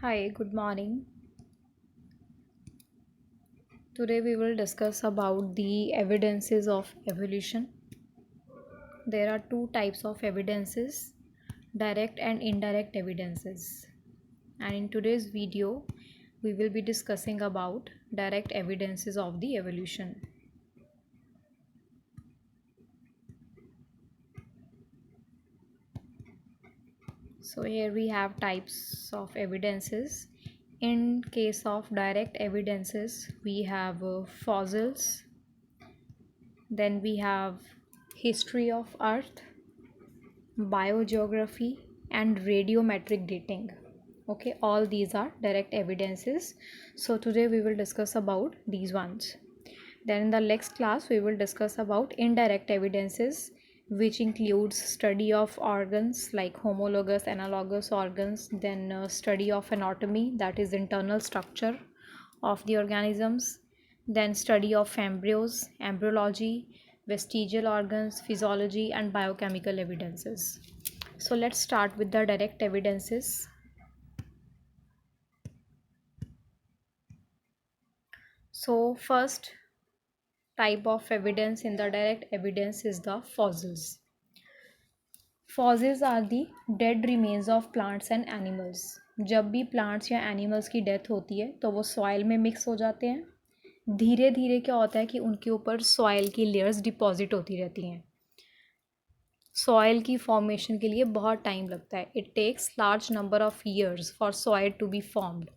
Hi, good morning. Today we will discuss about the evidences of evolution. There are two types of evidences, direct and indirect evidences. And in today's video, we will be discussing about direct evidences of the evolution. So here we have types of evidences. In case of direct evidences, we have fossils, then we have history of earth, biogeography, and radiometric dating. Okay, all these are direct evidences. So today we will discuss about these ones. Then in the next class we will discuss about indirect evidences, which includes study of organs like homologous analogous organs, then study of anatomy, that is internal structure of the organisms, then study of embryos, embryology, vestigial organs, physiology, and biochemical evidences. So let's start with the direct evidences. So first type of evidence in the direct evidence is the fossils. Fossils are the dead remains of plants and animals. जब भी plants या animals की death होती है तो वो soil में mix हो जाते हैं. धीरे धीरे क्या होता है कि उनके ऊपर सॉइल की लेयर्स डिपॉजिट होती रहती हैं. सॉइल की फॉर्मेशन के लिए बहुत टाइम लगता है. It takes large number of years for soil to be formed.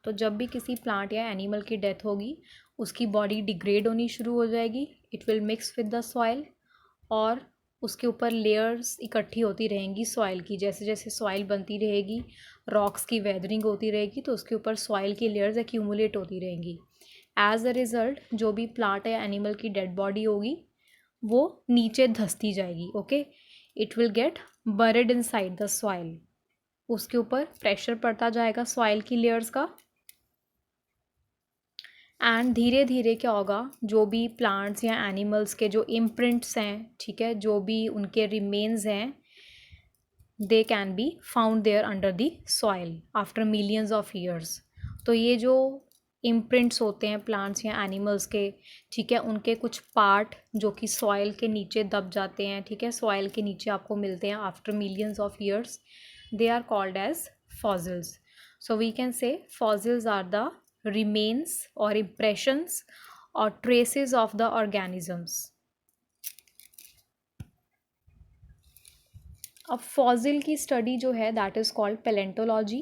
तो जब भी किसी प्लांट या एनिमल की डेथ होगी उसकी बॉडी डिग्रेड होनी शुरू हो जाएगी. It will mix with the soil और उसके ऊपर लेयर्स इकट्ठी होती रहेंगी सॉइल की. जैसे जैसे सॉइल बनती रहेगी, रॉक्स की वेदरिंग होती रहेगी, तो उसके ऊपर सॉइल की लेयर्स एक्यूमुलेट होती रहेंगी. एज अ रिज़ल्ट जो भी प्लांट या एनिमल की डेड बॉडी होगी वो नीचे धंसती जाएगी. Okay, it will get buried in side the soil. उसके ऊपर प्रेशर पड़ता जाएगा सॉइल की लेयर्स का. एंड धीरे धीरे क्या होगा, जो भी प्लांट्स या एनिमल्स के जो इम्प्रिंट्स हैं, ठीक है, जो भी उनके रिमेन्स हैं, they can be found there under the soil after millions of years. तो ये जो इम्प्रिंट्स होते हैं प्लांट्स या एनिमल्स के, ठीक है, उनके कुछ पार्ट जो कि सॉइल के नीचे दब जाते हैं, ठीक है, सॉइल के नीचे आपको मिलते हैं after millions of years, they are called as fossils. So we can say fossils are the remains or impressions or traces of the organisms. अब फॉसिल की स्टडी जो है that is called palaeontology.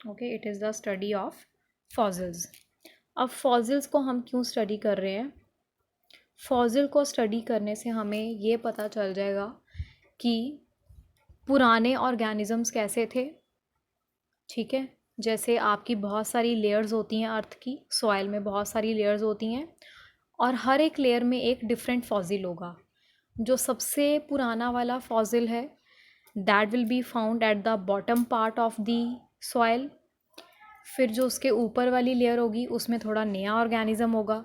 Okay, it is the study of fossils. अब fossils को हम क्यों study कर रहे हैं? फॉसिल को स्टडी करने से हमें ये पता चल जाएगा कि पुराने ऑर्गेनिजम्स कैसे थे. ठीक है, जैसे आपकी बहुत सारी लेयर्स होती हैं अर्थ की, सॉइल में बहुत सारी लेयर्स होती हैं और हर एक लेयर में एक डिफरेंट फॉसिल होगा. जो सबसे पुराना वाला फॉसिल है that will be found at the bottom part of the soil. फिर जो उसके ऊपर वाली लेयर होगी उसमें थोड़ा नया ऑर्गेनिज्म होगा.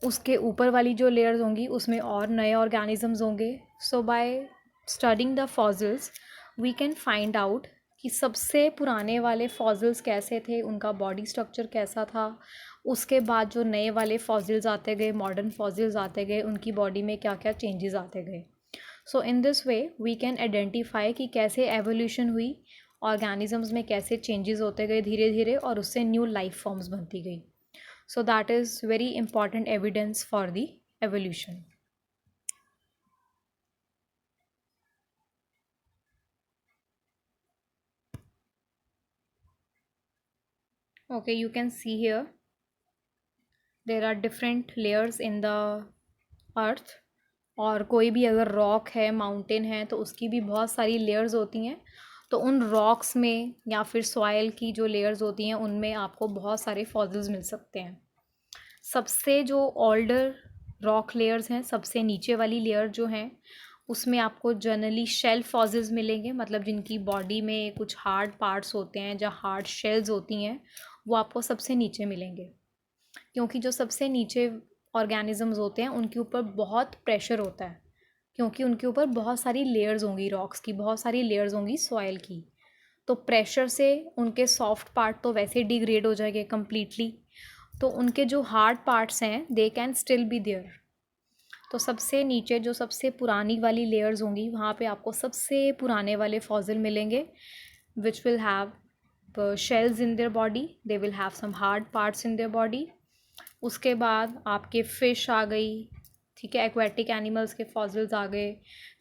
उसके ऊपर वाली जो लेयर्स होंगी उसमें और नए ऑर्गेनिजम्स होंगे. So by studying the fossils we can find out कि सबसे पुराने वाले फॉसिल्स कैसे थे, उनका बॉडी स्ट्रक्चर कैसा था. उसके बाद जो नए वाले फॉसिल्स आते गए, मॉडर्न फॉसिल्स आते गए, उनकी बॉडी में क्या क्या चेंजेस आते गए. So in this way we can identify कि कैसे एवोल्यूशन हुई, ऑर्गेनिजम्स में कैसे चेंजेस होते गए धीरे धीरे और उससे न्यू लाइफ फॉर्म्स बनती गई. So that is very important evidence for the evolution. Okay, you can see here there are different layers in the earth. और कोई भी अगर रॉक है, माउंटेन है, तो उसकी भी बहुत सारी लेयर्स होती हैं. तो उन रॉक्स में या फिर सॉइल की जो लेयर्स होती हैं उनमें आपको बहुत सारे फॉसिल्स मिल सकते हैं. सबसे जो ओल्डर रॉक लेयर्स हैं, सबसे नीचे वाली लेयर जो हैं उसमें आपको जनरली शेल फॉसिल्स मिलेंगे. मतलब जिनकी बॉडी में कुछ हार्ड पार्ट्स होते हैं, जहाँ हार्ड शेल्स होती हैं, वो आपको सबसे नीचे मिलेंगे. क्योंकि जो सबसे नीचे ऑर्गेनिजम्स होते हैं उनके ऊपर बहुत प्रेशर होता है, क्योंकि उनके ऊपर बहुत सारी लेयर्स होंगी रॉक्स की, बहुत सारी लेयर्स होंगी सॉइल की। तो प्रेशर से उनके सॉफ्ट पार्ट तो वैसे ही डिग्रेड हो जाएंगे कम्प्लीटली, तो उनके जो हार्ड पार्ट्स हैं they can still be there. तो सबसे नीचे जो सबसे पुरानी वाली लेयर्स होंगी वहाँ पे आपको सबसे पुराने वाले फॉसिल मिलेंगे, which will have shells in their body, they will have some hard parts in their body. उसके बाद आपके फ़िश आ गई, ठीक है, एक्वेटिक एनिमल्स के फॉसिल्स आ गए,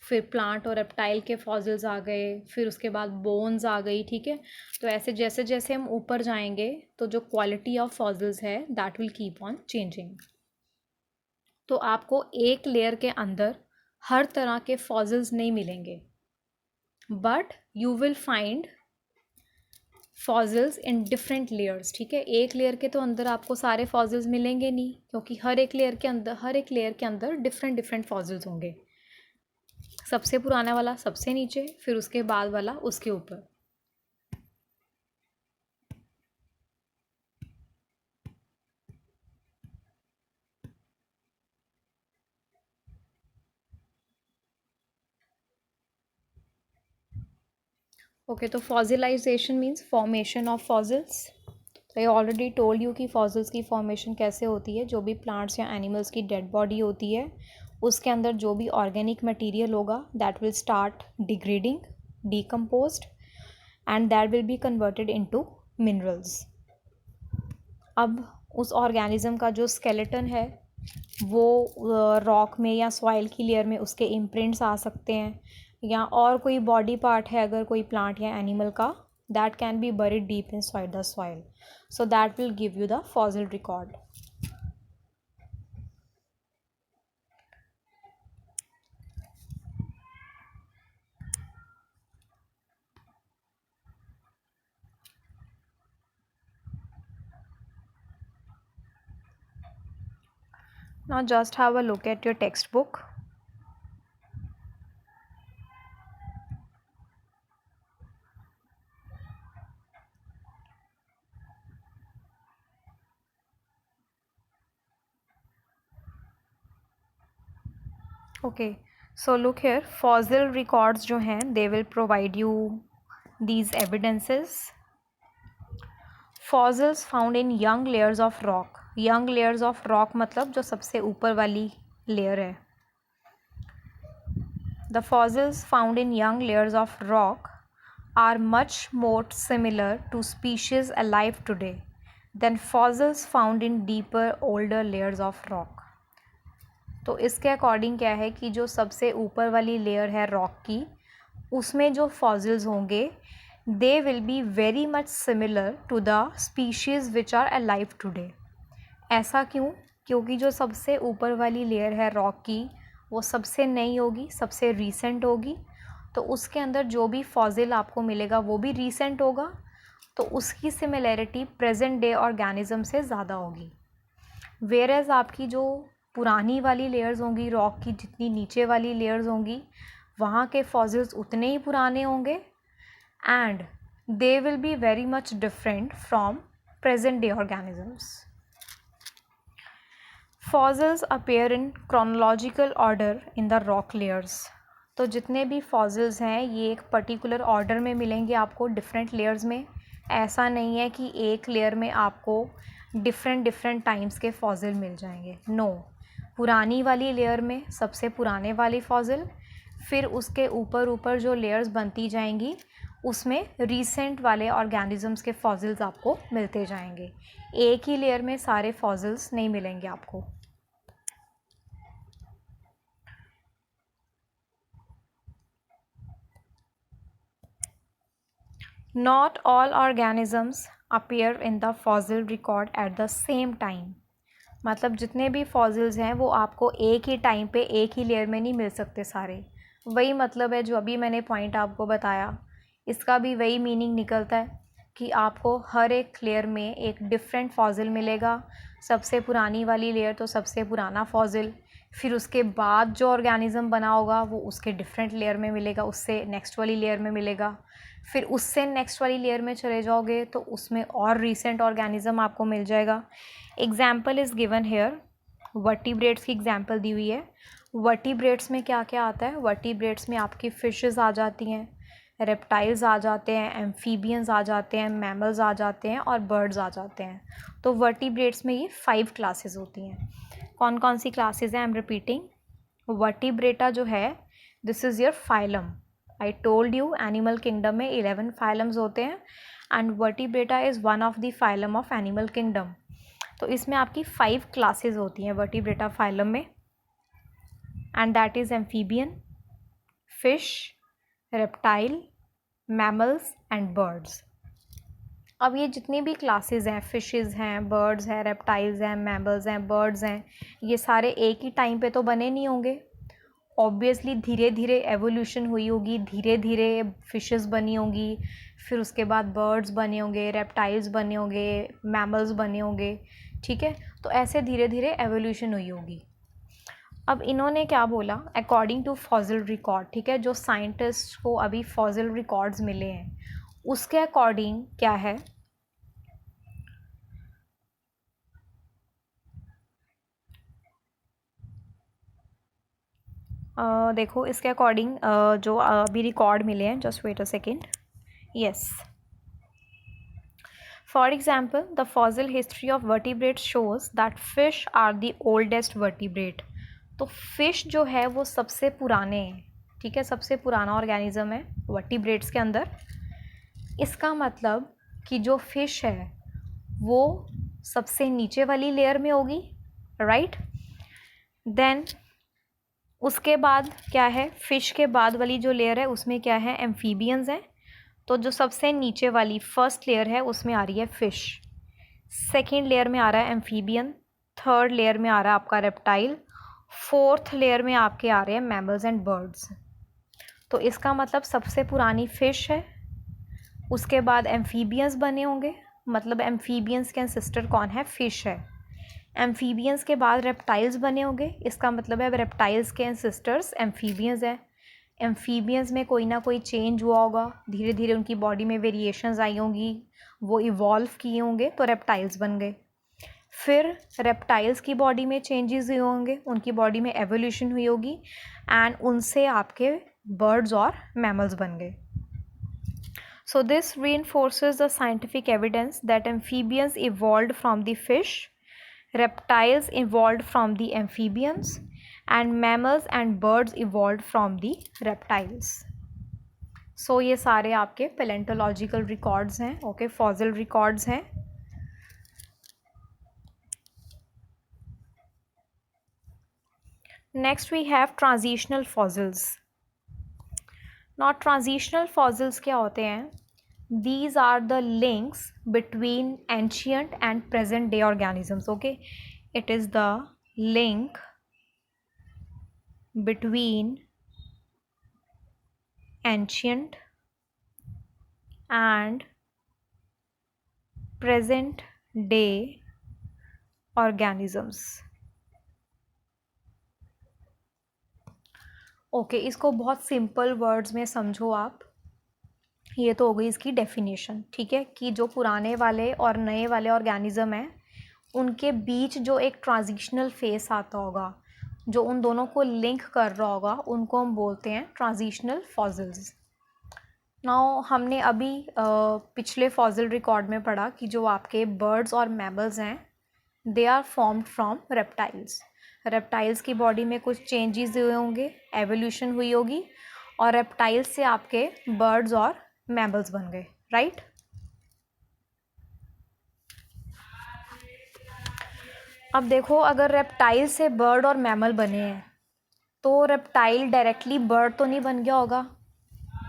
फिर प्लांट और रेप्टाइल के फॉसिल्स आ गए, फिर उसके बाद बोन्स आ गई, ठीक है। तो ऐसे जैसे जैसे हम ऊपर जाएंगे तो जो क्वालिटी ऑफ फॉसिल्स है that will keep on changing. तो आपको एक लेयर के अंदर हर तरह के फॉसिल्स नहीं मिलेंगे, but you will find fossils in different layers, ठीक है। एक लेयर के तो अंदर आपको सारे फॉसिल्स मिलेंगे नहीं, क्योंकि हर एक लेयर के अंदर डिफरेंट डिफरेंट फॉसिल्स होंगे। सबसे पुराना वाला सबसे नीचे, फिर उसके बाद वाला उसके ऊपर। ओके, तो fossilisation means formation of fossils. तो आई ऑलरेडी टोल्ड यू कि फॉसिल्स की फॉर्मेशन कैसे होती है। जो भी प्लांट्स या एनिमल्स की डेड बॉडी होती है उसके अंदर जो भी ऑर्गेनिक मटेरियल होगा that will start degrading, decomposed, and that will be converted into minerals. अब उस ऑर्गेनिज्म का जो स्केलेटन है वो रॉक में या सॉइल की लेयर में उसके इम्प्रिंट्स आ सकते हैं, या और कोई बॉडी पार्ट है अगर कोई प्लांट या एनिमल का, that can be buried deep in side the soil, so that will give you the fossil record. Now just have a look at your textbook. Okay, so look here, fossil records जो हैं they will provide you these evidences. Fossils found in young layers of rock. Young layers of rock मतलब जो सबसे ऊपर वाली layer है. The fossils found in young layers of rock are much more similar to species alive today than fossils found in deeper older layers of rock. तो इसके according क्या है कि जो सबसे ऊपर वाली लेयर है रॉक की उसमें जो फॉसिल्स होंगे they will be very much similar to the species which are alive today. ऐसा क्यों? क्योंकि जो सबसे ऊपर वाली लेयर है रॉक की वो सबसे नई होगी, सबसे रीसेंट होगी, तो उसके अंदर जो भी फॉसिल आपको मिलेगा वो भी रीसेंट होगा, तो उसकी सिमिलैरिटी प्रेजेंट डे ऑर्गेनिज्म से ज़्यादा होगी। वेयरएज आपकी जो पुरानी वाली लेयर्स होंगी रॉक की, जितनी नीचे वाली लेयर्स होंगी वहाँ के फॉसिल्स उतने ही पुराने होंगे and they will be very much different from present day organisms. Fossils appear in chronological order in the rock layers. तो जितने भी फॉसिल्स हैं ये एक पर्टिकुलर ऑर्डर में मिलेंगे आपको डिफरेंट लेयर्स में। ऐसा नहीं है कि एक लेयर में आपको डिफरेंट टाइम्स के फॉसिल मिल जाएंगे, नो। पुरानी वाली लेयर में सबसे पुराने वाले फॉसिल, फिर उसके ऊपर जो लेयर्स बनती जाएंगी उसमें रीसेंट वाले ऑर्गेनिजम्स के फॉसिल्स आपको मिलते जाएंगे। एक ही लेयर में सारे फॉसिल्स नहीं मिलेंगे आपको। Not all organisms appear in the fossil record at the same time. मतलब जितने भी फॉसिल्स हैं वो आपको एक ही टाइम पे एक ही लेयर में नहीं मिल सकते सारे। वही मतलब है जो अभी मैंने पॉइंट आपको बताया, इसका भी वही मीनिंग निकलता है कि आपको हर एक लेयर में एक डिफरेंट फॉसिल मिलेगा। सबसे पुरानी वाली लेयर तो सबसे पुराना फॉसिल, फिर उसके बाद जो ऑर्गेनिज्म बना होगा वो उसके डिफरेंट लेयर में मिलेगा, उससे नेक्स्ट वाली लेयर में मिलेगा, फिर उससे नेक्स्ट वाली लेयर में चले जाओगे तो उसमें और रीसेंट ऑर्गेनिज्म आपको मिल जाएगा। Example is given here, vertebrates की एग्जांपल दी हुई है। वर्टिब्रेट्स में क्या क्या आता है? वर्टिब्रेट्स में आपकी फिशेस आ जाती हैं, रेप्टाइल्स आ जाते हैं, एम्फीबियंस आ जाते हैं, मैमल्स आ जाते हैं और बर्ड्स आ जाते हैं। तो वर्टिब्रेट्स में ये 5 क्लासेस होती हैं। कौन कौन सी क्लासेस हैं? I am repeating. वर्टिब्रेटा जो है, this is your phylum. I told you animal kingdom में 11 फाइलम्स होते हैं and vertebrata is one of the phylum of animal kingdom. तो इसमें आपकी 5 क्लासेस होती हैं वर्टिब्रेटा फाइलम में, and that is amphibian, fish, reptile, mammals and birds. अब ये जितनी भी क्लासेस हैं, फिशेस हैं, बर्ड्स हैं, रेप्टाइल्स हैं, मैमल्स हैं, बर्ड्स हैं, ये सारे एक ही टाइम पे तो बने नहीं होंगे। ऑब्वियसली धीरे धीरे एवोल्यूशन हुई होगी, धीरे धीरे फिशेस बनी होंगी, फिर उसके बाद बर्ड्स बने होंगे, रेप्टाइल्स बने होंगे, मैमल्स बने होंगे, ठीक है। तो ऐसे धीरे धीरे एवोल्यूशन हुई होगी। अब इन्होंने क्या बोला? अकॉर्डिंग टू फॉसिल रिकॉर्ड, ठीक है, जो साइंटिस्ट को अभी फॉसिल रिकॉर्ड्स मिले हैं उसके अकॉर्डिंग क्या है, देखो इसके अकॉर्डिंग जो अभी रिकॉर्ड मिले हैं, just wait a second, yes. For example, the fossil history of vertebrate shows that fish are the oldest vertebrate. तो फिश जो है वो सबसे पुराने हैं, ठीक है, सबसे पुराना ऑर्गेनिज्म है वर्टिब्रेट्स के अंदर। इसका मतलब कि जो फिश है वो सबसे नीचे वाली लेयर में होगी, राइट। देन उसके बाद क्या है? फिश के बाद वाली जो लेयर है उसमें क्या है? एम्फीबियंस हैं। तो जो सबसे नीचे वाली फर्स्ट लेयर है उसमें आ रही है फिश, सेकेंड लेयर में आ रहा है एम्फीबियन, थर्ड लेयर में आ रहा है आपका रेप्टाइल, फोर्थ लेयर में आपके आ रहे हैं मैमल्स एंड बर्ड्स। तो इसका मतलब सबसे पुरानी फिश है, उसके बाद एम्फीबियंस बने होंगे, मतलब एम्फीबियंस के सिस्टर कौन है? फिश है। एम्फीबियंस के बाद रेप्टाइल्स बने होंगे, इसका मतलब है रेप्टाइल्स के सिस्टर्स एम्फीबियंस है। एम्फीबियंस में कोई ना कोई चेंज हुआ होगा, धीरे धीरे उनकी बॉडी में वेरिएशंस आई होंगी, वो इवॉल्व किए होंगे तो रेप्टाइल्स बन गए। फिर रेप्टाइल्स की बॉडी में चेंजेस हुए होंगे, उनकी बॉडी में एवोल्यूशन हुई होगी एंड उनसे आपके बर्ड्स और मैमल्स बन गए। So this reinforces the scientific evidence that amphibians evolved from the fish, reptiles evolved from the amphibians, and mammals and birds evolved from the reptiles. So ये सारे आपके paleontological records हैं, okay, fossil records हैं। Next we have transitional fossils. Now transitional fossils क्या होते हैं? These are the links between ancient and present day organisms, okay. It is the link between ancient and present day organisms. Okay इसको बहुत simple words में समझो आप। ये तो हो गई इसकी डेफिनेशन, ठीक है, कि जो पुराने वाले और नए वाले ऑर्गेनिज्म हैं उनके बीच जो एक ट्रांजिशनल फेस आता होगा, जो उन दोनों को लिंक कर रहा होगा, उनको हम बोलते हैं ट्रांजिशनल फॉसिल्स। नाउ हमने अभी पिछले फॉसिल रिकॉर्ड में पढ़ा कि जो आपके बर्ड्स और मैमल्स हैं they are formed from reptiles. Reptiles की बॉडी में कुछ चेंजेस हुए होंगे, एवोल्यूशन हुई होगी और रेप्टाइल्स से आपके बर्ड्स और मैमल्स बन गए, राइट। अब देखो अगर रेप्टाइल से बर्ड और मैमल बने हैं तो रेप्टाइल डायरेक्टली बर्ड तो नहीं बन गया होगा।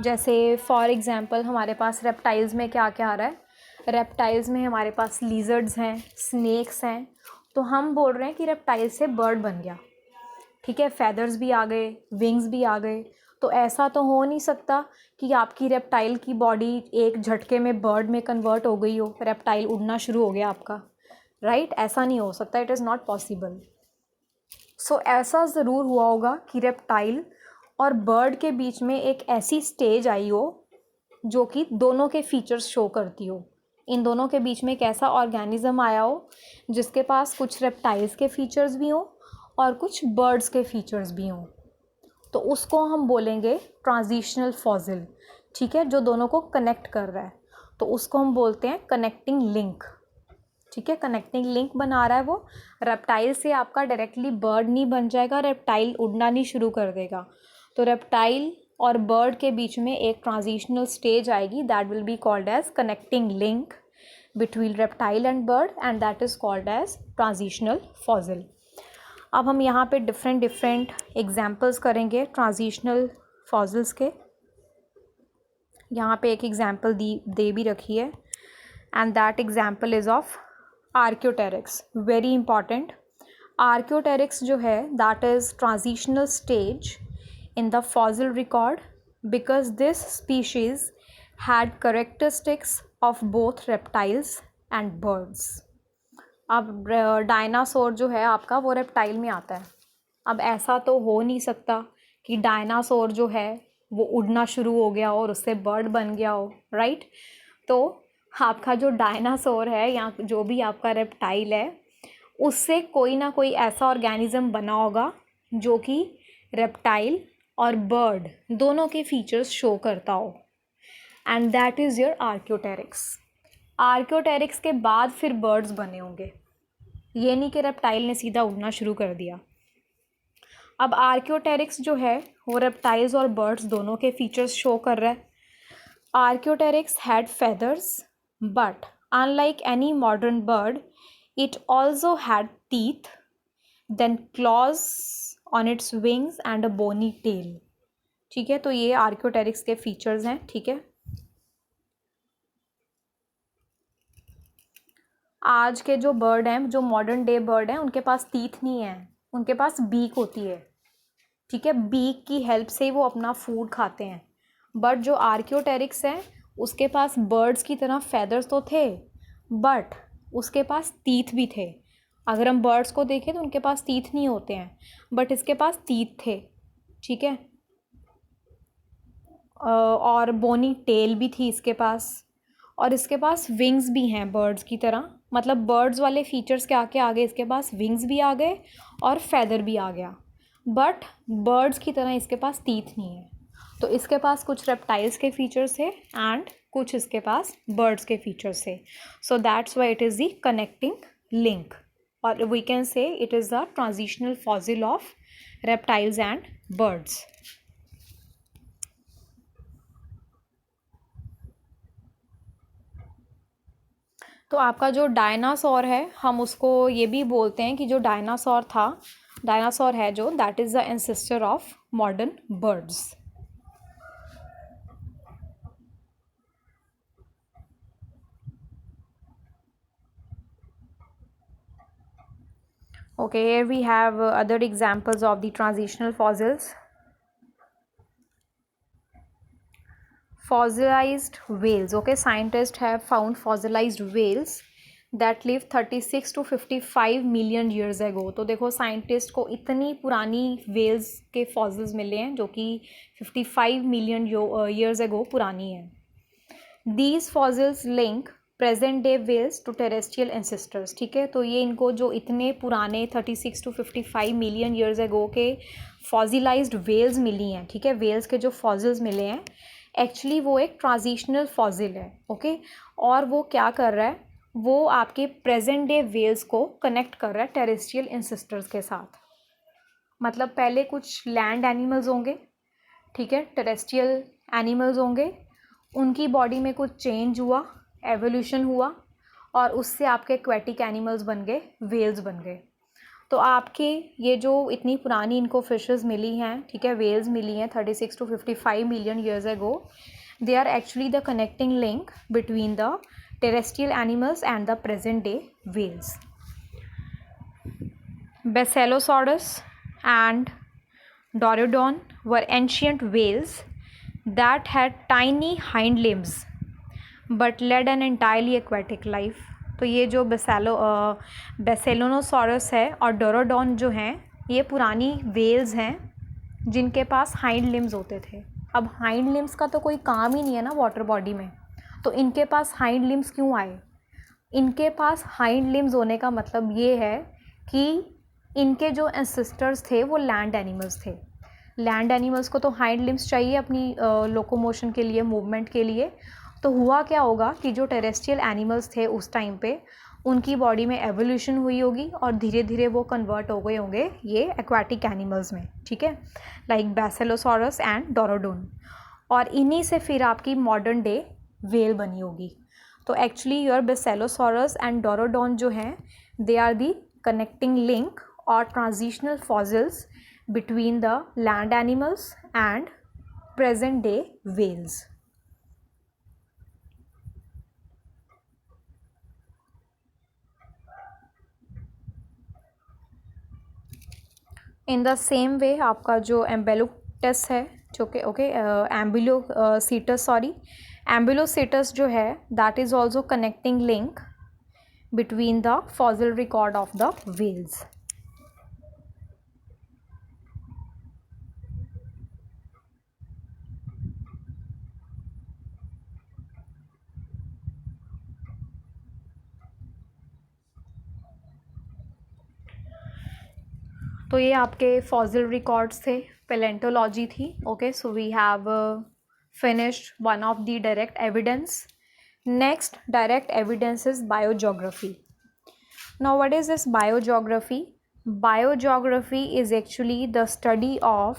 जैसे फॉर एग्जांपल हमारे पास रेप्टाइल्स में क्या क्या आ रहा है? रेप्टाइल्स में हमारे पास लिजर्ड्स हैं, स्नेक्स हैं, तो हम बोल रहे हैं कि रेप्टाइल से बर्ड बन गया, ठीक है, फेदर्स भी आ गए, विंग्स भी आ गए। तो ऐसा तो हो नहीं सकता कि आपकी रेप्टाइल की बॉडी एक झटके में बर्ड में कन्वर्ट हो गई हो, रेप्टाइल उड़ना शुरू हो गया आपका, राइट, ऐसा नहीं हो सकता, इट इज़ नॉट पॉसिबल। सो ऐसा ज़रूर हुआ होगा कि रेप्टाइल और बर्ड के बीच में एक ऐसी स्टेज आई हो जो कि दोनों के फीचर्स शो करती हो, इन दोनों के बीच में एक ऐसा ऑर्गेनिज्म आया हो जिसके पास कुछ रेप्टाइल्स के फीचर्स भी हों और कुछ बर्ड्स के फीचर्स भी हों, तो उसको हम बोलेंगे ट्रांजिशनल फॉसिल, ठीक है, जो दोनों को कनेक्ट कर रहा है, तो उसको हम बोलते हैं कनेक्टिंग लिंक, ठीक है। कनेक्टिंग लिंक बना रहा है वो, रेप्टाइल से आपका डायरेक्टली बर्ड नहीं बन जाएगा, रेप्टाइल उड़ना नहीं शुरू कर देगा, तो रेप्टाइल और बर्ड के बीच में एक ट्रांजिशनल स्टेज आएगी, that will be called as connecting link between reptile and bird, and that is called as transitional fossil. अब हम यहाँ पे डिफरेंट एग्जाम्पल्स करेंगे ट्रांजिशनल फॉसिल्स के। यहाँ पे एक एग्जाम्पल दे भी रखी है, and that example is of archaeopteryx, very important. Archaeopteryx जो है that is transitional stage in the fossil record because this species had characteristics of both reptiles and birds. अब डायनासोर जो है आपका वो रेप्टाइल में आता है। अब ऐसा तो हो नहीं सकता कि डायनासोर जो है वो उड़ना शुरू हो गया हो और उससे बर्ड बन गया हो, राइट। तो आपका जो डायनासोर है या जो भी आपका रेप्टाइल है उससे कोई ना कोई ऐसा ऑर्गेनिज्म बना होगा जो कि रेप्टाइल और बर्ड दोनों के फीचर्स शो करता हो, एंड दैट इज़ योर आर्क्योटेरिक्स। आर्क्योटेरिक्स के बाद फिर बर्ड्स बने होंगे, ये नहीं कि रेप्टाइल ने सीधा उड़ना शुरू कर दिया। अब आर्क्योटेरिक्स जो है वो रेप्टाइल्स और बर्ड्स दोनों के फीचर्स शो कर रहा है। Archaeopteryx had feathers but unlike any modern bird it also had teeth, then claws on its wings and a bony tail, ठीक है। तो ये आर्क्योटेरिक्स के फीचर्स हैं, ठीक है। आज के जो बर्ड हैं, जो मॉडर्न डे बर्ड हैं, उनके पास टीथ नहीं है, उनके पास बीक होती है, ठीक है। बीक की हेल्प से ही वो अपना फूड खाते हैं। बट जो आर्क्योटेरिक्स है उसके पास बर्ड्स की तरह फेदर्स तो थे बट उसके पास टीथ भी थे। अगर हम बर्ड्स को देखें तो उनके पास टीथ नहीं होते हैं, बट इसके पास टीथ थे, ठीक है। और बोनी टेल भी थी इसके पास, और इसके पास विंग्स भी हैं बर्ड्स की तरह। मतलब बर्ड्स वाले फीचर्स के आगे आगे इसके पास विंग्स भी आ गए और फेदर भी आ गया, बट बर्ड्स की तरह इसके पास टीथ नहीं है। तो इसके पास कुछ रेप्टाइल्स के फीचर्स थे एंड कुछ इसके पास बर्ड्स के फीचर्स थे। So that's why it is the connecting link, or we can say it is the transitional fossil of reptiles and birds. तो आपका जो डायनासोर है हम उसको ये भी बोलते हैं कि जो डायनासोर है जो, that is the ancestor of modern birds. Okay, here we have other examples of the transitional fossils. Fossilized whales. Okay, scientists have found fossilized whales that lived 36 to 55 million years ago. तो देखो scientist को इतनी पुरानी whales के fossils मिले हैं जो कि 55 million years ago पुरानी है। These fossils link present day whales to terrestrial ancestors, ठीक है। तो ये इनको जो इतने पुराने 36 टू 55 मिलियन ईयर्स एगो के फॉसिलाइज्ड वेल्स मिली हैं, ठीक है, वेल्स के जो फॉसिल्स मिले हैं एक्चुअली वो एक ट्रांजिशनल फॉसिल है, ओके। और वो क्या कर रहा है, वो आपके प्रेजेंट डे वेल्स को कनेक्ट कर रहा है टेरेस्ट्रियल एंसेस्टर्स के साथ। मतलब पहले कुछ लैंड एनिमल्स होंगे, ठीक है, टेरेस्ट्रियल एनिमल्स होंगे, उनकी बॉडी में कुछ चेंज हुआ, एवोल्यूशन हुआ और उससे आपके एक्वेटिक एनिमल्स बन गए, वेल्स बन गए। तो आपके ये जो इतनी पुरानी इनको फिशेस मिली हैं, ठीक है, वेल्स मिली हैं 36 to 55 million years ago, they are actually the connecting link between the terrestrial animals and the present day whales. Basilosaurus and Dorodon were ancient whales that had tiny hind limbs but led an entirely aquatic life. तो ये जो बेसेलोनोसॉरस है और डोरोडॉन जो हैं ये पुरानी Wales हैं जिनके पास हाइंड लिम्स होते थे। अब हाइंड लिम्स का तो कोई काम ही नहीं है ना वाटर बॉडी में, तो इनके पास हाइंड लिम्स क्यों आए? इनके पास हाइंड लिम्स होने का मतलब ये है कि इनके जो एंसेस्टर्स थे वो लैंड एनिमल्स थे। लैंड एनिमल्स को तो हाइंड लिम्स चाहिए अपनी लोकोमोशन के लिए, मूवमेंट के लिए। तो हुआ क्या होगा कि जो टेरेस्ट्रियल एनिमल्स थे उस टाइम पे, उनकी बॉडी में एवोल्यूशन हुई होगी और धीरे धीरे वो कन्वर्ट हो गए होंगे ये एक्वाटिक एनिमल्स में, ठीक है, लाइक बैसेलोसॉरस एंड डोरोडोन। और इन्हीं से फिर आपकी मॉडर्न डे वेल बनी होगी। तो actually your basilosaurus and dorudon जो हैं, they are the connecting link और transitional fossils between the land animals and present day whales. In the same way आपका जो एम्बेलोटस है, जो कि एम्बुलोसीटस जो है, that is also connecting link between the fossil record of the whales. तो ये आपके फॉसिल रिकॉर्ड्स थे, पैलेंटोलॉजी थी। Okay, so we have finished one of the direct evidence. Next direct evidence is biogeography. Now what is this biogeography? Biogeography is actually the study of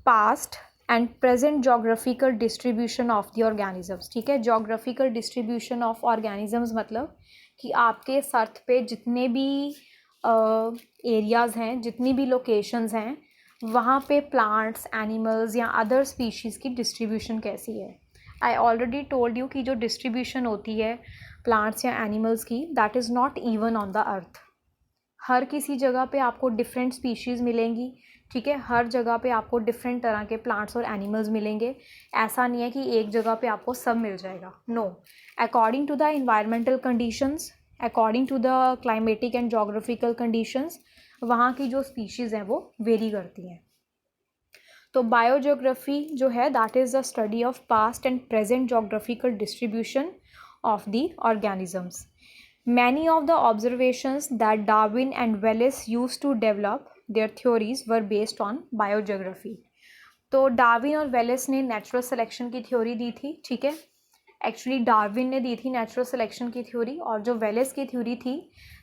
past and present geographical distribution of the organisms. ठीक है, geographical distribution of organisms मतलब कि आपके अर्थ पे जितने भी areas हैं, जितनी भी लोकेशंस हैं, वहाँ पे प्लांट्स, एनिमल्स या अदर स्पीशीज़ की डिस्ट्रीब्यूशन कैसी है। आई ऑलरेडी टोल्ड यू कि जो डिस्ट्रीब्यूशन होती है प्लांट्स या एनिमल्स की, that is not even on the earth. हर किसी जगह पे आपको डिफरेंट स्पीशीज़ मिलेंगी, ठीक है, हर जगह पे आपको डिफरेंट तरह के प्लांट्स और एनिमल्स मिलेंगे। ऐसा नहीं है कि एक जगह पे आपको सब मिल जाएगा, no. According to the environmental conditions, according to the climatic and geographical conditions, वहाँ की जो स्पीशीज़ हैं वो वेरी करती हैं। तो बायोजियोग्राफी जो है, that is the study of past and present geographical distribution of the organisms. Many of the observations that Darwin and Wallace used to develop their theories were based on biogeography. तो Darwin और Wallace ने natural selection की theory दी थी, ठीक है। Actually Darwin ने दी थी natural selection की थ्योरी, और जो वेलेस की थ्योरी थी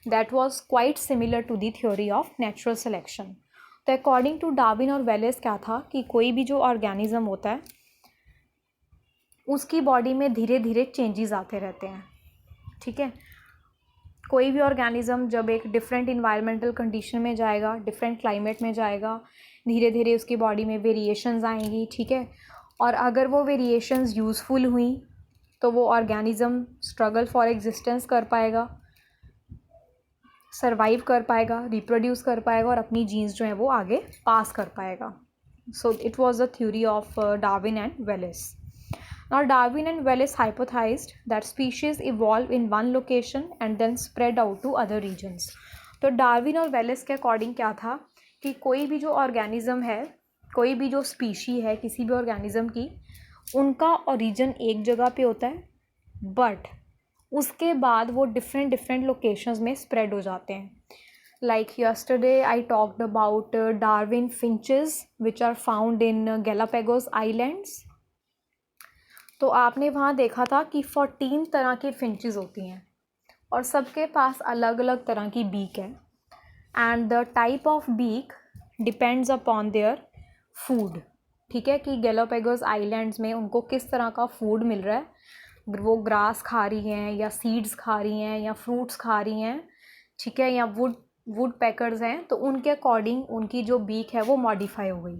that was quite similar to the theory of natural selection. तो अकॉर्डिंग टू डार्विन और वेलेस क्या था कि कोई भी जो ऑर्गेनिज्म होता है उसकी बॉडी में धीरे धीरे चेंजेस आते रहते हैं, ठीक है। कोई भी ऑर्गेनिज्म जब एक डिफरेंट इन्वायरमेंटल कंडीशन में जाएगा, डिफरेंट क्लाइमेट में जाएगा, धीरे धीरे उसकी बॉडी में वेरिएशंस आएंगी, ठीक है। और अगर वो वेरिएशंस यूज़फुल हुई तो वो ऑर्गेनिज्म स्ट्रगल फॉर एग्जिस्टेंस कर पाएगा, सर्वाइव कर पाएगा, रिप्रोड्यूस कर पाएगा और अपनी जीन्स जो है वो आगे पास कर पाएगा। So it was the theory of Darwin and Wallace. Now Darwin and Wallace hypothesized that species evolve in one location and then spread out to other regions. तो डार्विन और वेलेस के अकॉर्डिंग क्या था कि कोई भी जो ऑर्गेनिज्म है, कोई भी जो स्पीशी है किसी भी ऑर्गेनिज्म की, उनका ओरिजिन एक जगह पे होता है, बट उसके बाद वो डिफरेंट डिफरेंट लोकेशंस में स्प्रेड हो जाते हैं. Like yesterday I talked about Darwin finches which are found in Galapagos Islands. तो आपने वहाँ देखा था कि 14 तरह की फिंचेस होती हैं और सबके पास अलग अलग तरह की बीक है, and the type of beak depends upon their food, ठीक है, कि गैलापागोस आइलैंड्स में उनको किस तरह का फूड मिल रहा है, वो ग्रास खा रही हैं या सीड्स खा रही हैं या फ्रूट्स खा रही हैं, ठीक है, या वुड पैकर्स हैं, तो उनके अकॉर्डिंग उनकी जो बीक है वो मॉडिफाई हो गई.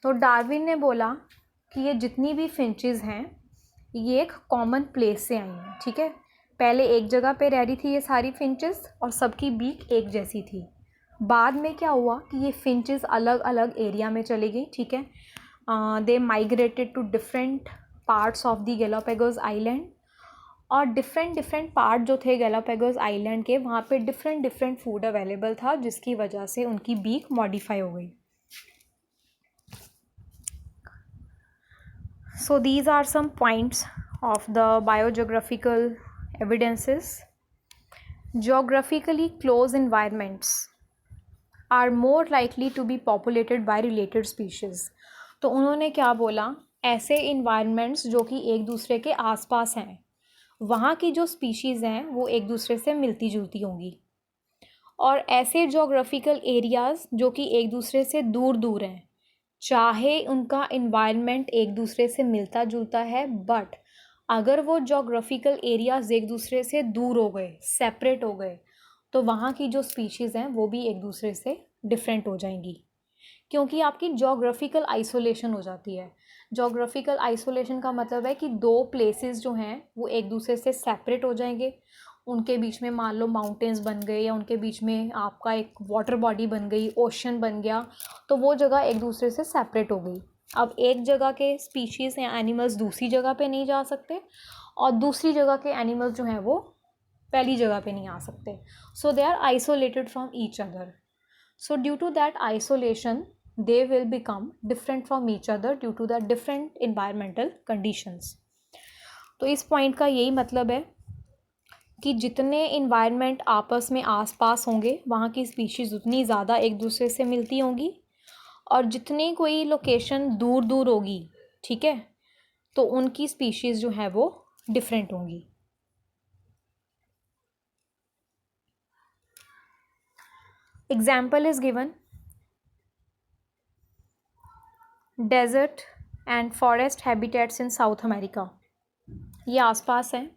तो डार्विन ने बोला कि ये जितनी भी फिंचेस हैं ये एक कॉमन प्लेस से आई हैं, ठीक है. पहले एक जगह पे रह रही थी ये सारी फिंचेस और सबकी बीक एक जैसी थी. बाद में क्या हुआ कि ये फिंचेस अलग अलग एरिया में चली गई, ठीक है. They migrated to different parts of the Galapagos island, और डिफरेंट पार्ट जो थे गैलापागोस आइलैंड के, वहाँ पे डिफरेंट फूड अवेलेबल था, जिसकी वजह से उनकी बीक मॉडिफाई हो गई. So these are some points of the biogeographical evidences. Geographically close environments are more likely to be populated by related species. तो उन्होंने क्या बोला, ऐसे environments जो कि एक दूसरे के आसपास हैं, वहाँ की जो species हैं वो एक दूसरे से मिलती जुलती होंगी, और ऐसे जोग्राफिकल एरियाज़ जो कि एक दूसरे से दूर दूर हैं, चाहे उनका इन्वायरमेंट एक दूसरे से मिलता जुलता है, बट अगर वो जोग्राफिकल एरियाज़ एक दूसरे से दूर हो गए, सेपरेट हो गए, तो वहाँ की जो स्पीशीज़ हैं वो भी एक दूसरे से डिफरेंट हो जाएंगी, क्योंकि आपकी जोग्राफिकल आइसोलेशन हो जाती है। जोग्राफिकल आइसोलेशन का मतलब है कि दो प्लेसेस जो हैं वो एक दूसरे से सेपरेट हो जाएंगे, उनके बीच में मान लो माउंटेन्स बन गए, या उनके बीच में आपका एक वाटर बॉडी बन गई, ओशन बन गया, तो वो जगह एक दूसरे से सेपरेट हो गई। अब एक जगह के स्पीशीज़ या एनिमल्स दूसरी जगह पे नहीं जा सकते, और दूसरी जगह के एनिमल्स जो हैं वो पहली जगह पे नहीं आ सकते, so they are isolated from each other. So due to that isolation, they will become different from each other due to the different environmental conditions. तो इस पॉइंट का यही मतलब है कि जितने इन्वायरमेंट आपस में आसपास होंगे वहाँ की स्पीशीज़ उतनी ज़्यादा एक दूसरे से मिलती होंगी, और जितनी कोई लोकेशन दूर दूर होगी, ठीक है, तो उनकी स्पीशीज़ जो है वो डिफरेंट होंगी. Example is given, desert and forest habitats in South America. ये आसपास हैं,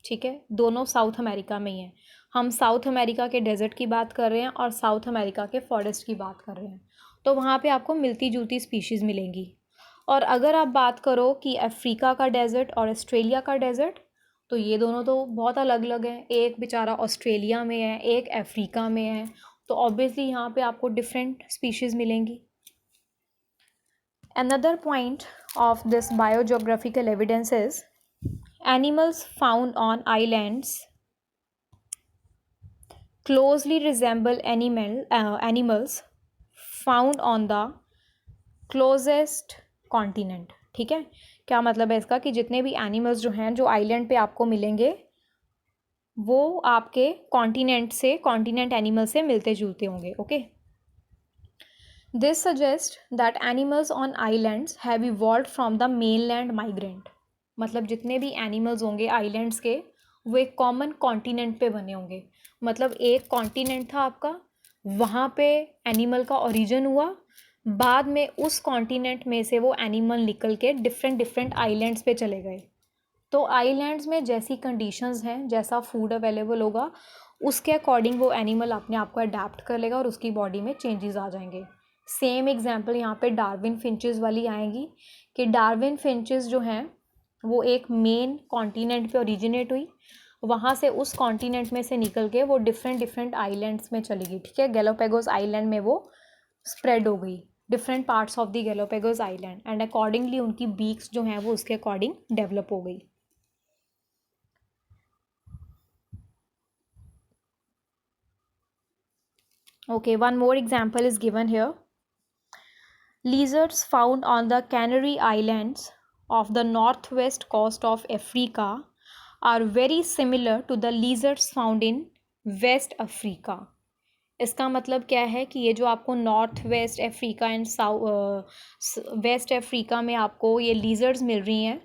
ठीक है, दोनों साउथ अमेरिका में ही हैं. हम साउथ अमेरिका के डेजर्ट की बात कर रहे हैं और साउथ अमेरिका के फॉरेस्ट की बात कर रहे हैं, तो वहाँ पे आपको मिलती जुलती स्पीशीज़ मिलेंगी. और अगर आप बात करो कि अफ्रीका का डेजर्ट और ऑस्ट्रेलिया का डेजर्ट, तो ये दोनों तो बहुत अलग अलग हैं. एक बेचारा ऑस्ट्रेलिया में है, एक अफ्रीका में है, तो ऑब्वियसली यहाँ पे आपको डिफरेंट स्पीशीज़ मिलेंगी. Another point of this biogeographical evidence is animals found on islands closely resemble animals found on the closest continent. ठीक है, क्या मतलब है इसका कि जितने भी एनिमल्स जो हैं जो आइलैंड पे आपको मिलेंगे वो आपके कॉन्टिनेंट एनिमल से मिलते जुलते होंगे. Okay, This suggests that animals on islands have evolved from the mainland migrant. मतलब जितने भी एनिमल्स होंगे आइलैंड्स के वो एक कॉमन कॉन्टिनेंट पे बने होंगे. मतलब एक कॉन्टिनेंट था आपका, वहाँ पे एनिमल का ओरिजिन हुआ, बाद में उस कॉन्टिनेंट में से वो एनिमल निकल के डिफरेंट आइलैंड्स पे चले गए. तो आइलैंड्स में जैसी कंडीशंस हैं, जैसा फूड अवेलेबल होगा, उसके अकॉर्डिंग वो एनिमल अपने आप को अडेप्ट कर लेगा और उसकी बॉडी में चेंजेस आ जाएंगे. सेम एग्जांपल यहाँ पे डार्विन फिंचेस वाली आएंगी कि डार्विन फिंचेस जो हैं वो एक मेन कॉन्टिनेंट पे ओरिजिनेट हुई, वहाँ से उस कॉन्टिनेंट में से निकल के वो डिफरेंट आइलैंड्स में चली गई. ठीक है, गैलापागोस आइलैंड में वो स्प्रेड हो गई, different parts of the Galapagos island, and accordingly उनकी बीक्स जो हैं वो उसके अकॉर्डिंग डेवलप हो गई. Okay, one more example is given here. Lizards found on the Canary Islands of the northwest coast of Africa are very similar to the lizards found in West Africa. इसका मतलब क्या है कि ये जो आपको North West Africa and West Africa में आपको ये लीजर्ड्स मिल रही हैं,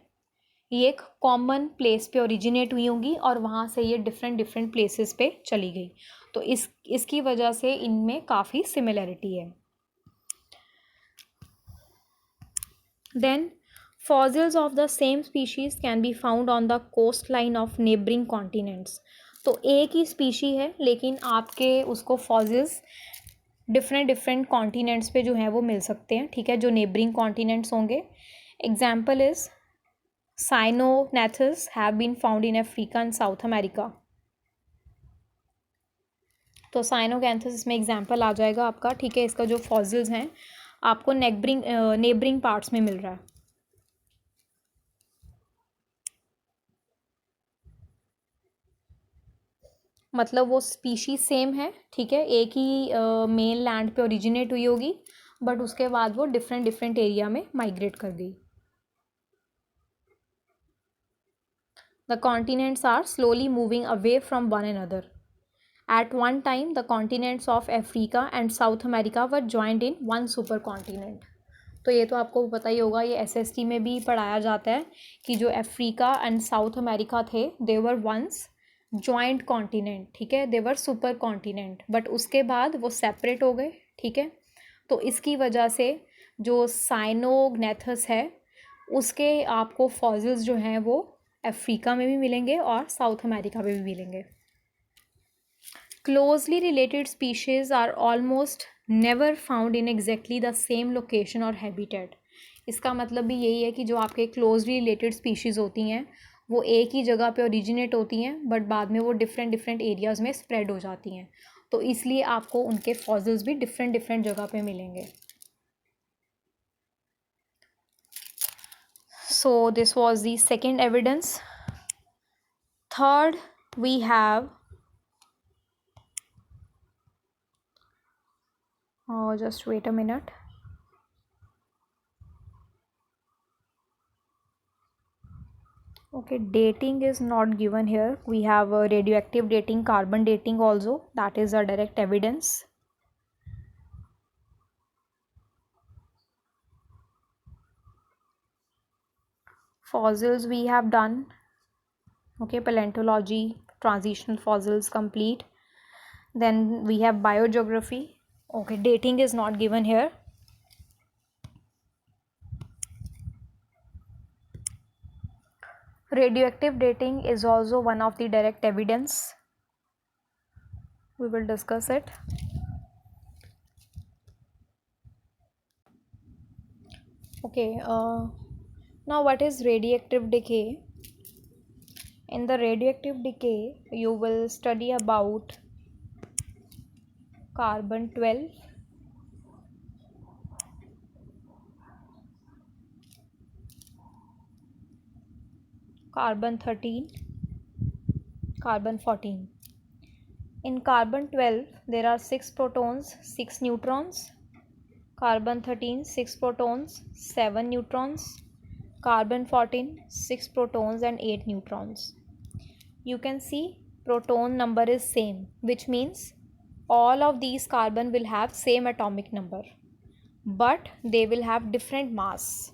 ये एक कॉमन प्लेस पे ओरिजिनेट हुई होंगी और वहाँ से ये डिफरेंट प्लेसेस पे चली गई. तो इसकी वजह से इनमें काफ़ी सिमिलरिटी है. Then fossils of the same species can be found on the coastline of neighboring continents. तो एक ही स्पीशी है लेकिन आपके उसको फॉसिल्स डिफरेंट कॉन्टिनेंट्स पे जो है वो मिल सकते हैं. ठीक है, जो नेबरिंग कॉन्टिनेंट्स होंगे. Example is cynognathus have been found in Africa and South America. तो साइनोगैंथस इसमें एग्जाम्पल आ जाएगा आपका. ठीक है, इसका जो फॉसिल्स हैं आपको नेबरिंग पार्ट्स में मिल रहा है. मतलब वो स्पीशी सेम है, ठीक है, एक ही मेन लैंड पे ओरिजिनेट हुई होगी, बट उसके बाद वो डिफरेंट एरिया में माइग्रेट कर गई. The continents are slowly moving away from one another. At one time, the continents of Africa and South America were joined in one supercontinent. तो ये तो आपको पता ही होगा, ये SST में भी पढ़ाया जाता है कि जो अफ्रीका एंड साउथ अमेरिका थे, दे वर वंस जॉइंट कॉन्टिनेंट, ठीक है, दे वर सुपर कॉन्टिनेंट, बट उसके बाद वो सेपरेट हो गए, ठीक है। तो इसकी वजह से जो साइनोग्नेथस है उसके आपको फॉसिल्स जो हैं वो अफ्रीका में भी मिलेंगे और साउथ अमेरिका में भी मिलेंगे। Closely related species are almost never found in exactly the same location और हैबिटेट। इसका मतलब भी यही है कि जो आपके क्लोजली रिलेटेड स्पीशीज़ होती हैं वो एक ही जगह पे ओरिजिनेट होती हैं, बट बाद में वो डिफरेंट डिफरेंट एरियाज़ में स्प्रेड हो जाती हैं, तो इसलिए आपको उनके फॉसिल्स भी डिफरेंट डिफरेंट जगह पे मिलेंगे। So this was the second evidence. Third, we have just wait a minute. Okay, dating is not given here. We have a radioactive dating, carbon dating also. That is a direct evidence. Fossils we have done. Okay, paleontology, transitional fossils complete. Then we have biogeography. Okay, dating is not given here. Radioactive dating is also one of the direct evidence. We will discuss it. Okay, now what is radioactive decay? In the radioactive decay, you will study about carbon-12, carbon-13, carbon-14. In carbon-12, there are 6 protons, 6 neutrons. Carbon-13, 6 protons, 7 neutrons. Carbon-14, 6 protons and 8 neutrons. You can see proton number is same, which means all of these carbon will have same atomic number, but they will have different mass.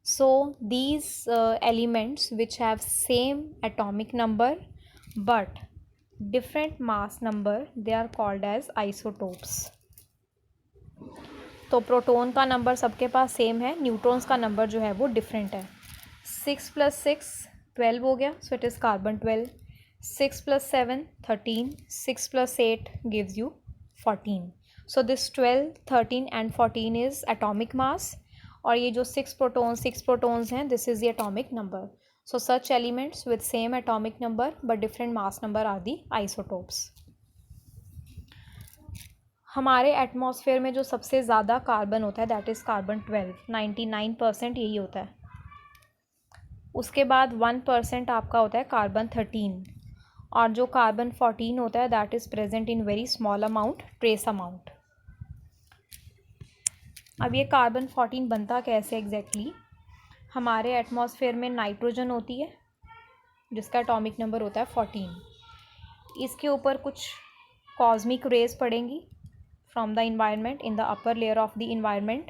So these elements which have same atomic number but different mass number, they are called as isotopes. तो proton का number सबके पास same है, neutrons का number जो है वो different है। 6 + 6 12 हो गया, so it is carbon-12. 6 + 7 13, 6 + 8 gives you 14. So this 12, 13 and 14 is atomic mass, और ये जो 6 protons हैं, this is the atomic number. So such elements with same atomic number but different mass number are the isotopes. हमारे atmosphere में जो सबसे ज़्यादा carbon होता है दैट इज़ carbon-12, 99% यही होता है। उसके बाद 1% आपका होता है carbon-13, और जो carbon-14 होता है that is present in very small amount, trace amount. अब ये carbon-14 बनता कैसे एग्जैक्टली? हमारे एटमॉस्फेयर में नाइट्रोजन होती है जिसका एटॉमिक नंबर होता है 14। इसके ऊपर कुछ कॉस्मिक रेज पड़ेंगी from the environment. In the upper layer of the environment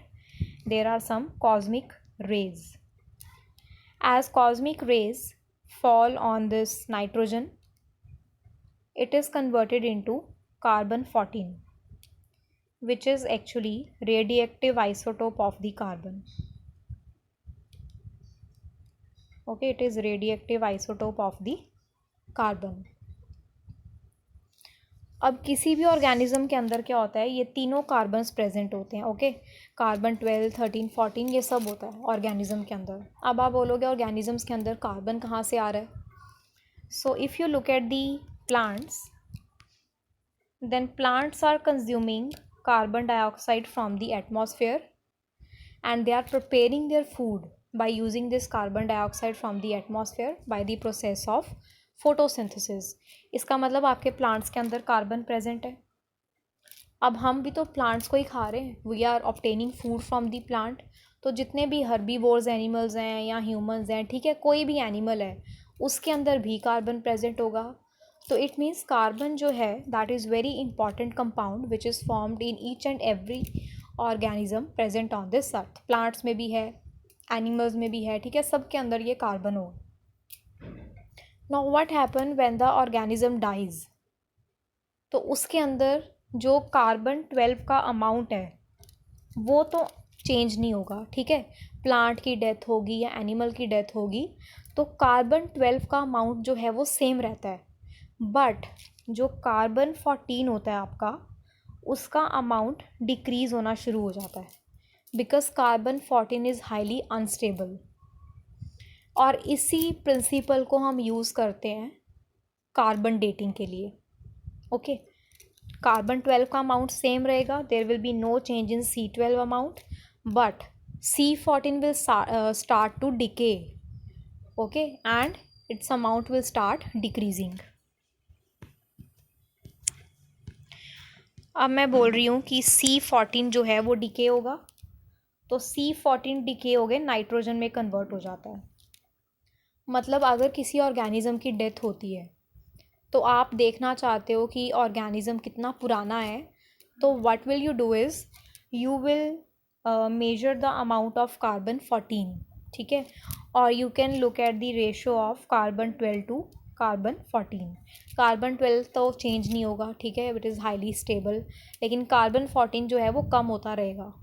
there are some cosmic rays. As cosmic rays fall on this nitrogen, it is converted into carbon-14, which is actually radioactive isotope of the carbon. Okay, it is radioactive isotope of the carbon. अब किसी भी organism के अंदर क्या होता है, ये तीनों कार्बन्स प्रेजेंट होते हैं। ओके, carbon-12, 13, 14 ये सब होता है ऑर्गेनिज्म के अंदर। अब आप बोलोगे ऑर्गेनिजम्स के अंदर कार्बन कहाँ से आ रहा है? So if you look at the plants, then plants are consuming carbon dioxide from the atmosphere and they are preparing their food by using this carbon dioxide from the atmosphere by the process of photosynthesis. इसका मतलब आपके plants के अंदर carbon present है। अब हम भी तो प्लांट्स को ही खा रहे हैं, we are obtaining food from the plant. तो जितने भी हर्बीवोर्स एनिमल्स हैं या ह्यूमंस हैं, ठीक है, कोई भी एनिमल है, उसके अंदर भी कार्बन प्रेजेंट होगा। तो इट मीन्स कार्बन जो है that is very important compound which is formed in each and every organism present on this earth. Plants में भी है, एनिमल्स में भी है, ठीक है, सबके अंदर ये कार्बन हो। Now what happen when the organism dies, तो उसके अंदर जो कार्बन 12 का अमाउंट है वो तो चेंज नहीं होगा, ठीक है। प्लांट की डेथ होगी या एनिमल की डेथ होगी तो कार्बन 12 का अमाउंट जो है वो सेम रहता है, बट जो कार्बन 14 होता है आपका, उसका अमाउंट डिक्रीज़ होना शुरू हो जाता है, because carbon 14 is highly unstable. और इसी प्रिंसिपल को हम यूज़ करते हैं कार्बन डेटिंग के लिए। ओके, कार्बन 12 का अमाउंट सेम रहेगा, there will be no change in C12 amount, but C14 will start to decay, okay, and its amount will start decreasing. अब मैं बोल रही हूँ कि C14 जो है वो डिके होगा, तो C14 डिके हो गए नाइट्रोजन में कन्वर्ट हो जाता है। मतलब अगर किसी ऑर्गेनिज्म की डेथ होती है तो आप देखना चाहते हो कि ऑर्गेनिज्म कितना पुराना है, तो what will you do is you will measure the amount of carbon 14, ठीक है, और you can look at the ratio of carbon 12 to carbon 14। Carbon 12 तो चेंज नहीं होगा, ठीक है, इट इज़ हाईली स्टेबल, लेकिन कार्बन 14 जो है वो कम होता रहेगा।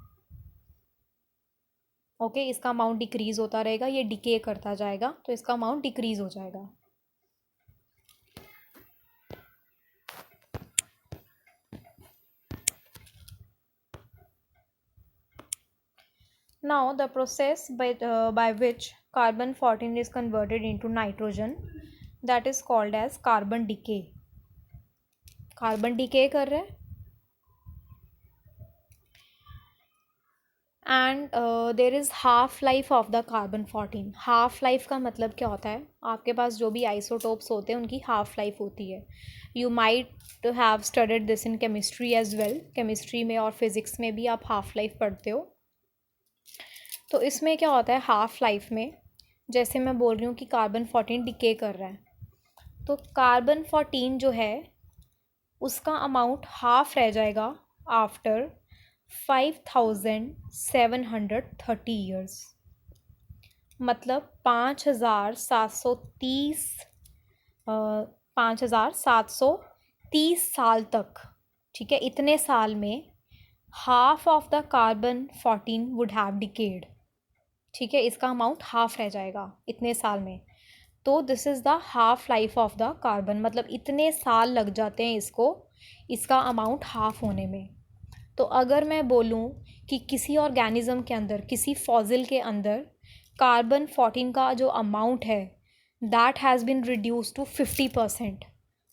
ओके, इसका अमाउंट डिक्रीज़ होता रहेगा, ये डिके करता जाएगा तो इसका अमाउंट डिक्रीज़ हो जाएगा। Now the process by which carbon 14 is converted into nitrogen, that is called as carbon decay. Carbon decay कर रहे हैं, and there is half life of the carbon 14। Half life का मतलब क्या होता है, आपके पास जो भी आइसोटोप्स होते हैं उनकी हाफ लाइफ होती है। You might have studied this in chemistry as well, chemistry में और फिज़िक्स में भी आप हाफ लाइफ पढ़ते हो। तो इसमें क्या होता है हाफ लाइफ में, जैसे मैं बोल रही हूँ कि कार्बन 14 डिके कर रहा है, तो कार्बन 14 जो है उसका अमाउंट हाफ रह जाएगा आफ्टर 5730 ईयर्स, मतलब 5730 साल तक, ठीक है। इतने साल में half of the carbon 14 would have decade, ठीक है, इसका अमाउंट हाफ रह जाएगा इतने साल में। तो this is the half life of the carbon, मतलब इतने साल लग जाते हैं इसको, इसका अमाउंट हाफ होने में। तो अगर मैं बोलूँ कि किसी ऑर्गेनिज्म के अंदर, किसी फॉसिल के अंदर कार्बन 14 का जो अमाउंट है that has been reduce to 50%,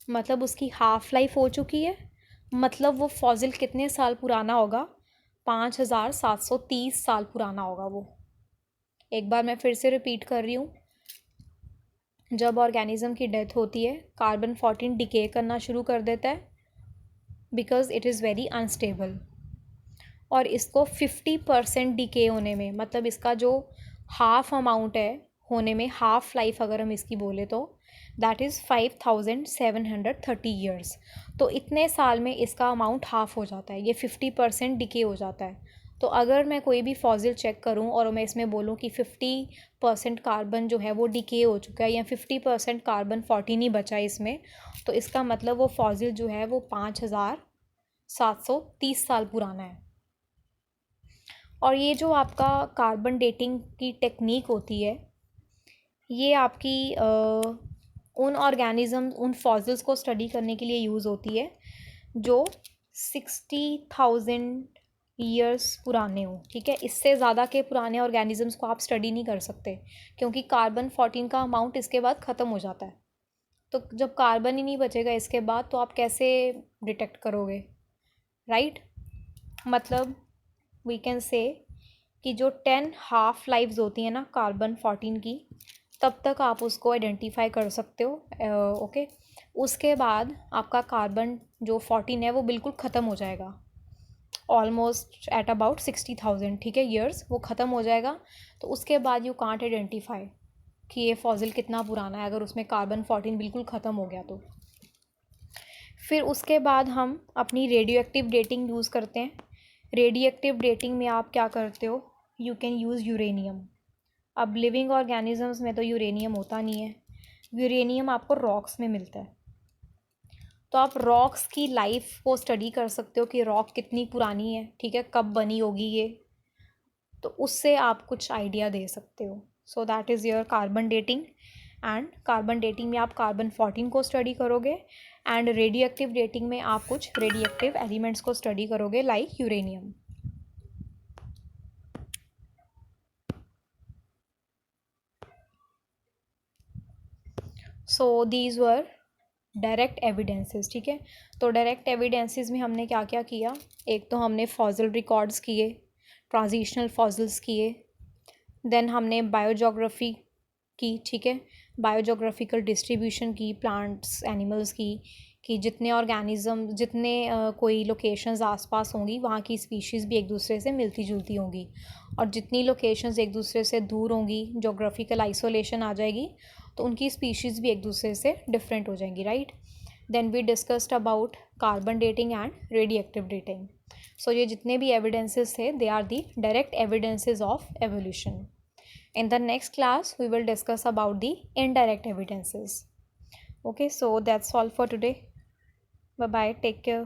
मतलब उसकी हाफ लाइफ हो चुकी है, मतलब वो फॉसिल कितने साल पुराना होगा, 5730 साल पुराना होगा वो। एक बार मैं फिर से रिपीट कर रही हूँ, जब ऑर्गेनिज्म की डेथ होती है कार्बन 14 डिके करना शुरू कर देता है because it is very unstable, और इसको 50% डिके होने में, मतलब इसका जो हाफ अमाउंट है होने में, हाफ लाइफ अगर हम इसकी बोले तो दैट इज़ 5730 ईयर्स। तो इतने साल में इसका अमाउंट हाफ हो जाता है, ये 50% डिके हो जाता है। तो अगर मैं कोई भी फॉसिल चेक करूं और मैं इसमें बोलूं कि 50% कार्बन जो है वो डिके हो चुका है या 50% कार्बन 14 ही बचा है इसमें, तो इसका मतलब वो फॉसिल जो है वो 5730 साल पुराना है। और ये जो आपका कार्बन डेटिंग की टेक्निक होती है, ये आपकी उन ऑर्गेनिज़म, उन फॉसिल्स को स्टडी करने के लिए यूज़ होती है जो 60,000 ईयर्स पुराने हो, ठीक है। इससे ज़्यादा के पुराने ऑर्गेनिज़म्स को आप स्टडी नहीं कर सकते, क्योंकि कार्बन 14 का अमाउंट इसके बाद ख़त्म हो जाता है। तो जब कार्बन ही नहीं बचेगा इसके बाद, तो आप कैसे डिटेक्ट करोगे, राइट। मतलब वी कैन से कि जो 10 हाफ लाइव्स होती हैं ना कार्बन 14 की, तब तक आप उसको आइडेंटिफाई कर सकते हो, ओके। उसके बाद आपका कार्बन जो 14 है वो बिल्कुल ख़त्म हो जाएगा, ऑलमोस्ट एट अबाउट 60,000, ठीक है, ईयर्स वो ख़त्म हो जाएगा। तो उसके बाद यू कांट आइडेंटिफाई कि ये फॉसिल कितना पुराना है, अगर उसमें कार्बन 14 बिल्कुल ख़त्म हो गया तो। फिर उसके बाद हम अपनी रेडियो एक्टिव डेटिंग यूज़ करते हैं। रेडियो एक्टिव डेटिंग में आप क्या करते हो, यू कैन यूज़ यूरेनियम। अब लिविंग ऑर्गेनिजम्स में तो यूरेनियम होता नहीं है, यूरेनियम आपको रॉक्स में मिलता है। तो आप रॉक्स की लाइफ को स्टडी कर सकते हो कि रॉक कितनी पुरानी है, ठीक है, कब बनी होगी ये, तो उससे आप कुछ आइडिया दे सकते हो। So that is your carbon dating. And carbon dating में आप कार्बन 14 को स्टडी करोगे, एंड रेडियो एक्टिव डेटिंग में आप कुछ रेडियो एक्टिव एलिमेंट्स को स्टडी करोगे like uranium. So these were direct evidences, ठीक है। तो डायरेक्ट एविडेंसेस में हमने क्या क्या किया, एक तो हमने फॉसिल रिकॉर्ड्स किए, ट्रांजिशनल फॉसिल्स किए, देन हमने बायोजोग्राफी की, ठीक है, बायोजोग्राफिकल डिस्ट्रीब्यूशन की प्लांट्स एनिमल्स की, कि जितने ऑर्गेनिज्म, जितने कोई लोकेशंस आसपास होंगी वहाँ की स्पीशीज़ भी एक दूसरे से मिलती जुलती होंगी, और जितनी लोकेशंस एक दूसरे से दूर होंगी, जोग्राफिकल आइसोलेशन आ जाएगी, तो उनकी स्पीशीज़ भी एक दूसरे से डिफरेंट हो जाएंगी, right. Then we discussed about carbon dating and radioactive dating. So ये जितने भी एविडेंसेस थे, they are the direct evidences of evolution. In the next class, we will discuss about the indirect evidences. Okay, so that's all for today. Bye bye. Take care.